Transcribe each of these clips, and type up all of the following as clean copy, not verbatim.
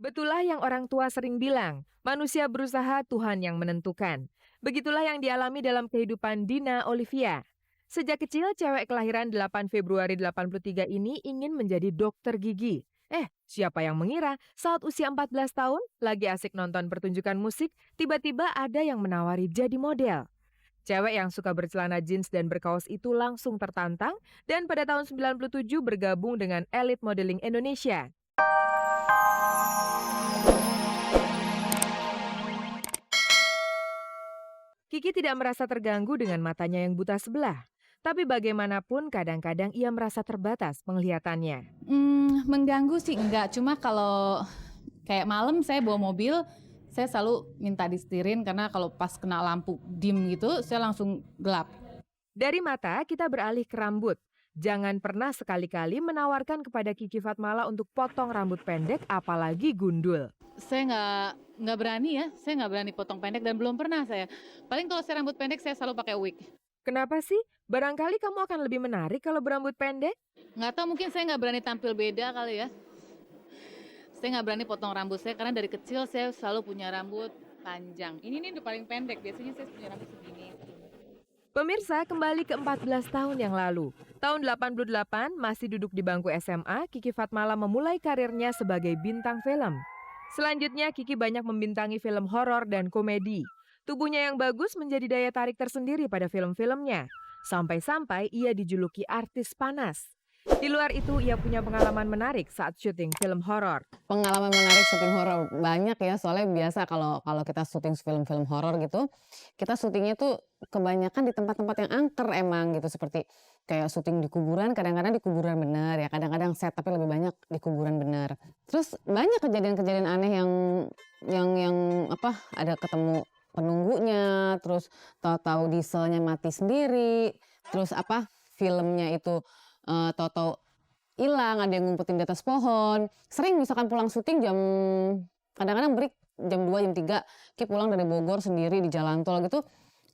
Betullah yang orang tua sering bilang, manusia berusaha, Tuhan yang menentukan. Begitulah yang dialami dalam kehidupan Dina Olivia. Sejak kecil, cewek kelahiran 8 Februari 83 ini ingin menjadi dokter gigi. Siapa yang mengira saat usia 14 tahun, lagi asik nonton pertunjukan musik, tiba-tiba ada yang menawari jadi model. Cewek yang suka bercelana jeans dan berkaos itu langsung tertantang dan pada tahun 97 bergabung dengan elit modeling Indonesia. Kiki tidak merasa terganggu dengan matanya yang buta sebelah. Tapi bagaimanapun kadang-kadang ia merasa terbatas penglihatannya. Mengganggu sih enggak, cuma kalau kayak malam saya bawa mobil, saya selalu minta disetirin karena kalau pas kena lampu dim gitu, saya langsung gelap. Dari mata kita beralih ke rambut. Jangan pernah sekali-kali menawarkan kepada Kiki Fatmala untuk potong rambut pendek apalagi gundul. Saya nggak berani ya, saya nggak berani potong pendek dan belum pernah saya. Paling kalau saya rambut pendek saya selalu pakai wig. Kenapa sih? Barangkali kamu akan lebih menarik kalau berambut pendek? Nggak tahu, mungkin saya nggak berani tampil beda kali ya. Saya nggak berani potong rambut saya karena dari kecil saya selalu punya rambut panjang. Ini nih udah paling pendek, biasanya saya punya rambut segini. Pemirsa, kembali ke 14 tahun yang lalu. Tahun 88, masih duduk di bangku SMA, Kiki Fatmala memulai karirnya sebagai bintang film. Selanjutnya, Kiki banyak membintangi film horor dan komedi. Tubuhnya yang bagus menjadi daya tarik tersendiri pada film-filmnya. Sampai-sampai ia dijuluki artis panas. Di luar itu, ia punya pengalaman menarik saat syuting film horor. Pengalaman menarik syuting horor banyak ya, soalnya biasa kalau kalau kita syuting film-film horor gitu, kita syutingnya tuh kebanyakan di tempat-tempat yang angker emang gitu, seperti kayak syuting di kuburan, kadang-kadang di kuburan bener ya, kadang-kadang set tapi lebih banyak di kuburan bener. Terus banyak kejadian-kejadian aneh yang apa, ada ketemu penunggunya, terus tahu-tahu dieselnya mati sendiri, terus apa, filmnya itu tahu-tahu hilang, ada yang ngumpetin di atas pohon. Sering misalkan pulang syuting kadang-kadang break jam 2 jam 3, Ki pulang dari Bogor sendiri di jalan tol gitu,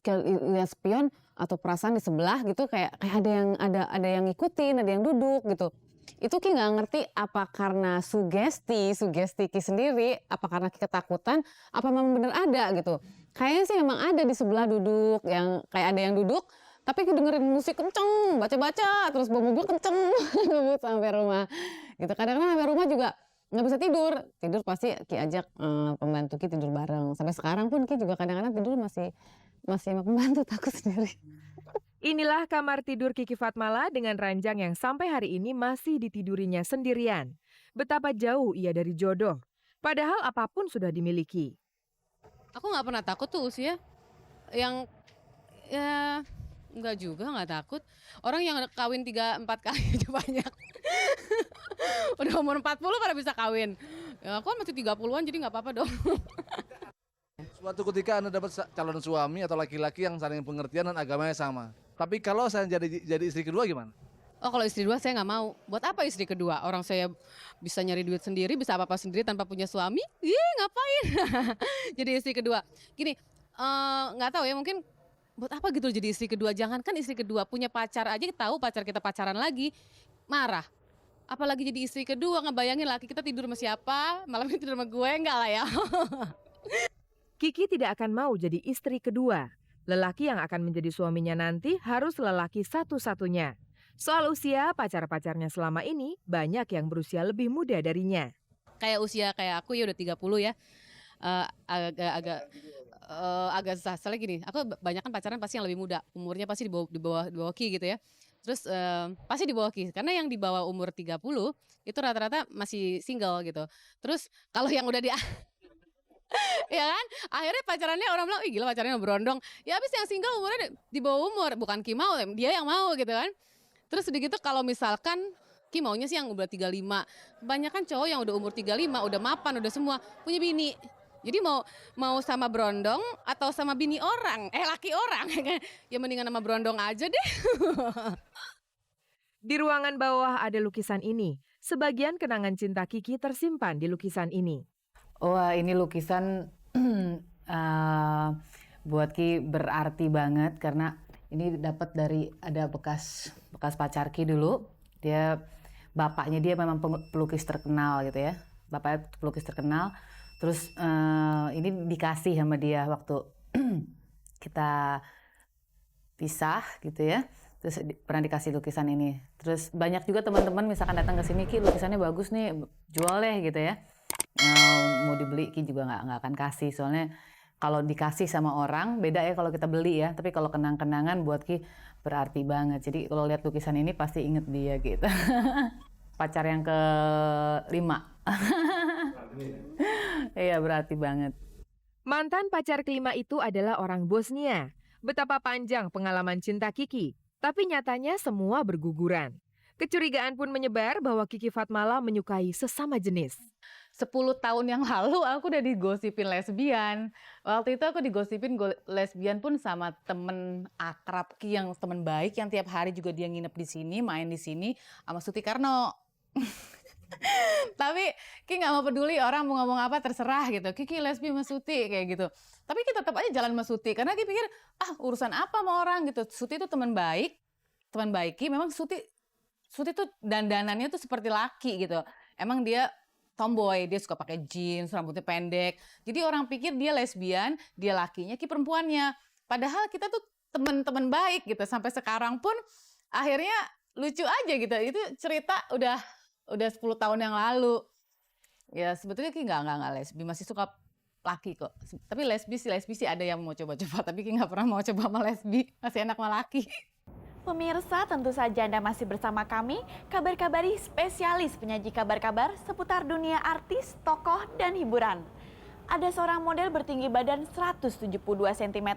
kayak lihat spion atau perasaan di sebelah gitu, kayak ada yang ngikutin, ada yang duduk gitu. Itu Ki nggak ngerti apa karena sugesti Ki sendiri, apa karena Ki ketakutan, apa memang bener ada gitu. Kayaknya sih memang ada di sebelah duduk, yang kayak ada yang duduk, tapi dengerin musik kenceng, baca-baca, terus bawa mobil kenceng ngebut sampai rumah. Gitu. Kadang-kadang sampai rumah juga nggak bisa tidur. Tidur pasti Ki ajak pembantu Ki tidur bareng. Sampai sekarang pun Ki juga kadang-kadang tidur masih sama pembantu, takut sendiri. Inilah kamar tidur Kiki Fatmala dengan ranjang yang sampai hari ini masih ditidurinya sendirian. Betapa jauh ia dari jodoh. Padahal apapun sudah dimiliki. Aku nggak pernah takut tuh usia. Yang ya nggak juga, nggak takut. Orang yang kawin 3-4 kali aja banyak. Udah umur 40 pada bisa kawin. Ya aku kan masih 30-an jadi nggak apa-apa dong. Suatu ketika Anda dapat calon suami atau laki-laki yang saling pengertian dan agamanya sama. Tapi kalau saya jadi istri kedua gimana? Oh kalau istri dua saya nggak mau. Buat apa istri kedua? Orang saya bisa nyari duit sendiri, bisa apa-apa sendiri tanpa punya suami. Ih ngapain? Jadi istri kedua. Gini, nggak tahu ya, mungkin buat apa gitu jadi istri kedua. Jangankan istri kedua, punya pacar aja tahu pacar kita pacaran lagi, marah. Apalagi jadi istri kedua, ngebayangin laki kita tidur sama siapa, malam ini tidur sama gue, enggak lah ya. Kiki tidak akan mau jadi istri kedua. Lelaki yang akan menjadi suaminya nanti harus lelaki satu-satunya. Soal usia, pacar-pacarnya selama ini banyak yang berusia lebih muda darinya. Kayak usia kayak aku ya udah 30 ya. Agak susah. Soalnya gini, aku banyak kan pacaran pasti yang lebih muda. Umurnya pasti di bawah Ki gitu ya. Terus pasti di bawah Ki. Karena yang di bawah umur 30 itu rata-rata masih single gitu. Terus kalau yang udah ya kan, akhirnya pacarannya orang bilang, ih gila pacarannya berondong. Ya habis yang single umurnya di bawah umur, bukan Ki mau, dia yang mau gitu kan. Terus udah gitu kalau misalkan Ki maunya sih yang udah 35. Kebanyakan cowok yang udah umur 35, udah mapan, udah semua, punya bini. Jadi mau sama berondong atau sama bini orang, laki orang. Ya mendingan sama berondong aja deh. Di ruangan bawah ada lukisan ini. Sebagian kenangan cinta Kiki tersimpan di lukisan ini. Wah ini lukisan buat Ki berarti banget karena ini dapat dari ada bekas pacar Ki dulu. Bapaknya dia memang pelukis terkenal gitu ya. bapaknya pelukis terkenal. Terus ini dikasih sama dia waktu kita pisah gitu ya. Terus pernah dikasih lukisan ini. Terus banyak juga teman-teman misalkan datang ke sini, Ki lukisannya bagus nih, jual deh gitu ya. Mau dibeli Ki juga nggak akan kasih, soalnya kalau dikasih sama orang beda ya kalau kita beli ya. Tapi kalau kenang-kenangan buat Ki berarti banget. Jadi kalau lihat lukisan ini pasti inget dia gitu. Pacar yang ke-5. Iya berarti banget. Mantan pacar kelima itu adalah orang Bosnia. Betapa panjang pengalaman cinta Kiki, tapi nyatanya semua berguguran. Kecurigaan pun menyebar bahwa Kiki Fatmala menyukai sesama jenis. 10 tahun yang lalu aku udah digosipin lesbian. Waktu itu aku digosipin lesbian pun sama temen akrab Ki, yang temen baik yang tiap hari juga dia nginep di sini, main di sini sama Suti Karno. Tapi Ki nggak mau peduli orang mau ngomong apa, terserah gitu. Kiki lesbi sama Suti kayak gitu. Tapi kita tetap aja jalan sama Suti karena Ki pikir urusan apa sama orang gitu. Suti itu teman baik Ki. Memang Suti tuh dandanannya tuh seperti laki gitu. Emang dia tomboy, dia suka pakai jeans, rambutnya pendek. Jadi orang pikir dia lesbian, dia lakinya, Ki perempuannya. Padahal kita tuh teman-teman baik gitu. Sampai sekarang pun akhirnya lucu aja gitu. Itu cerita udah 10 tahun yang lalu. Ya sebetulnya Ki nggak lesbi, masih suka laki kok. Tapi lesbi sih ada yang mau coba-coba, tapi Ki nggak pernah mau coba sama lesbi, masih enak sama laki. Pemirsa, tentu saja Anda masih bersama kami, Kabar-Kabari spesialis penyaji kabar-kabar seputar dunia artis, tokoh, dan hiburan. Ada seorang model bertinggi badan 172 cm,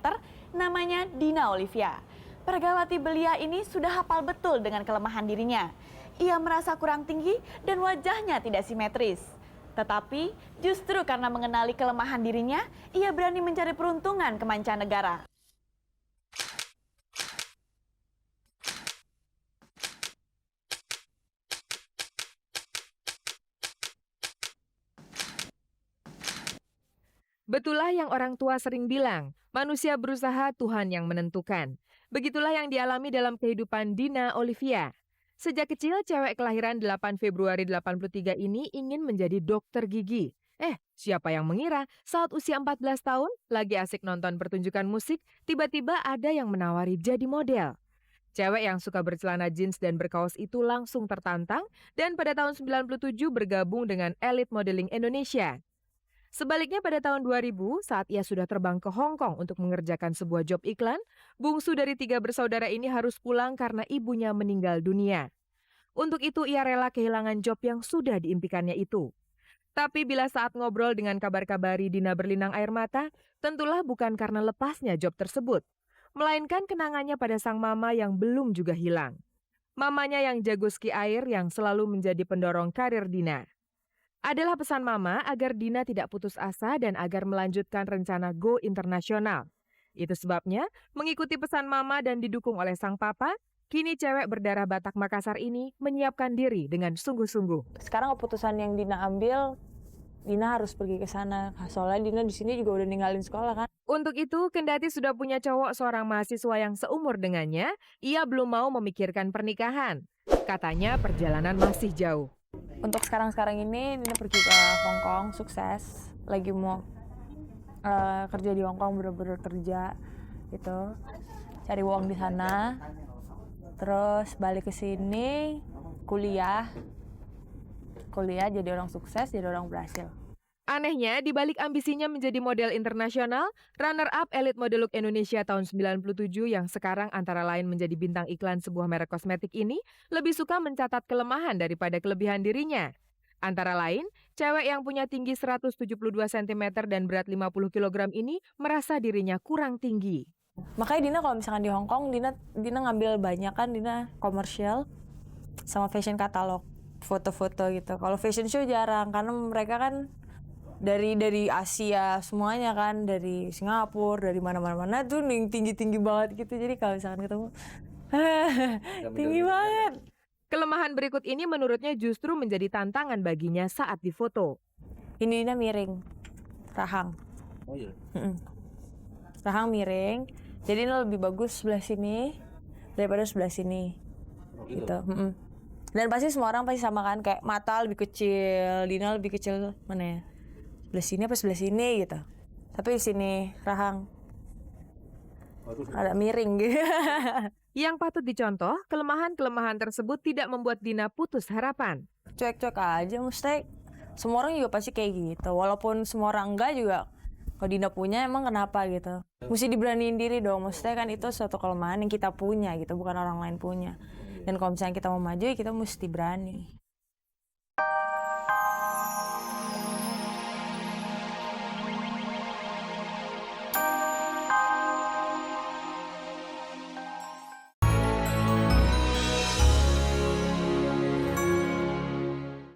namanya Dina Olivia. Pergawati belia ini sudah hafal betul dengan kelemahan dirinya. Ia merasa kurang tinggi dan wajahnya tidak simetris. Tetapi justru karena mengenali kelemahan dirinya, ia berani mencari peruntungan ke mancanegara. Betullah yang orang tua sering bilang, manusia berusaha, Tuhan yang menentukan. Begitulah yang dialami dalam kehidupan Dina Olivia. Sejak kecil, cewek kelahiran 8 Februari 83 ini ingin menjadi dokter gigi. Siapa yang mengira saat usia 14 tahun, lagi asik nonton pertunjukan musik, tiba-tiba ada yang menawari jadi model. Cewek yang suka bercelana jeans dan berkaos itu langsung tertantang dan pada tahun 97 bergabung dengan Elite Modeling Indonesia. Sebaliknya pada tahun 2000, saat ia sudah terbang ke Hong Kong untuk mengerjakan sebuah job iklan, bungsu dari 3 bersaudara ini harus pulang karena ibunya meninggal dunia. Untuk itu ia rela kehilangan job yang sudah diimpikannya itu. Tapi bila saat ngobrol dengan Kabar-Kabari Dina berlinang air mata, tentulah bukan karena lepasnya job tersebut, melainkan kenangannya pada sang mama yang belum juga hilang. Mamanya yang jago ski air yang selalu menjadi pendorong karir Dina. Adalah pesan mama agar Dina tidak putus asa dan agar melanjutkan rencana go internasional. Itu sebabnya, mengikuti pesan mama dan didukung oleh sang papa, kini cewek berdarah Batak Makassar ini menyiapkan diri dengan sungguh-sungguh. Sekarang keputusan yang Dina ambil, Dina harus pergi ke sana. Soalnya Dina di sini juga udah ninggalin sekolah kan. Untuk itu, kendati sudah punya cowok seorang mahasiswa yang seumur dengannya, ia belum mau memikirkan pernikahan. Katanya perjalanan masih jauh. Untuk sekarang ini Dina pergi ke Hong Kong, sukses. Lagi mau kerja di Hong Kong, bener-bener kerja gitu. Cari uang di sana. Terus balik ke sini, kuliah jadi orang sukses, jadi orang berhasil. Anehnya, di balik ambisinya menjadi model internasional, runner-up Elite Model Look Indonesia tahun 97 yang sekarang antara lain menjadi bintang iklan sebuah merek kosmetik ini, lebih suka mencatat kelemahan daripada kelebihan dirinya. Antara lain, cewek yang punya tinggi 172 cm dan berat 50 kg ini merasa dirinya kurang tinggi. Makanya Dina kalau misalkan di Hong Kong, Dina ngambil banyak kan, Dina komersial sama fashion katalog, foto-foto gitu. Kalau fashion show jarang, karena mereka kan dari Asia semuanya kan, dari Singapura, dari mana-mana tuh tinggi-tinggi banget gitu. Jadi kalau misalkan ketemu, tinggi banget. Kelemahan berikut ini menurutnya justru menjadi tantangan baginya saat difoto. Ini Dina miring, rahang. Oh iya. Rahang miring, jadi ini lebih bagus sebelah sini daripada sebelah sini. Oh, gitu. Gitu. Dan pasti semua orang pasti sama kan, kayak mata lebih kecil, Dina lebih kecil mana ya? Sebelah sini apa sebelah sini gitu. Tapi di sini rahang ada miring gitu. Yang patut dicontoh, kelemahan-kelemahan tersebut tidak membuat Dina putus harapan. Cuek-cuek aja mesti. Semua orang juga pasti kayak gitu. Walaupun semua orang enggak juga, kalau Dina punya emang kenapa gitu. Mesti diberaniin diri dong. Maksudnya kan itu suatu kelemahan yang kita punya gitu, bukan orang lain punya. Dan kalau misalnya kita mau maju, ya kita mesti berani.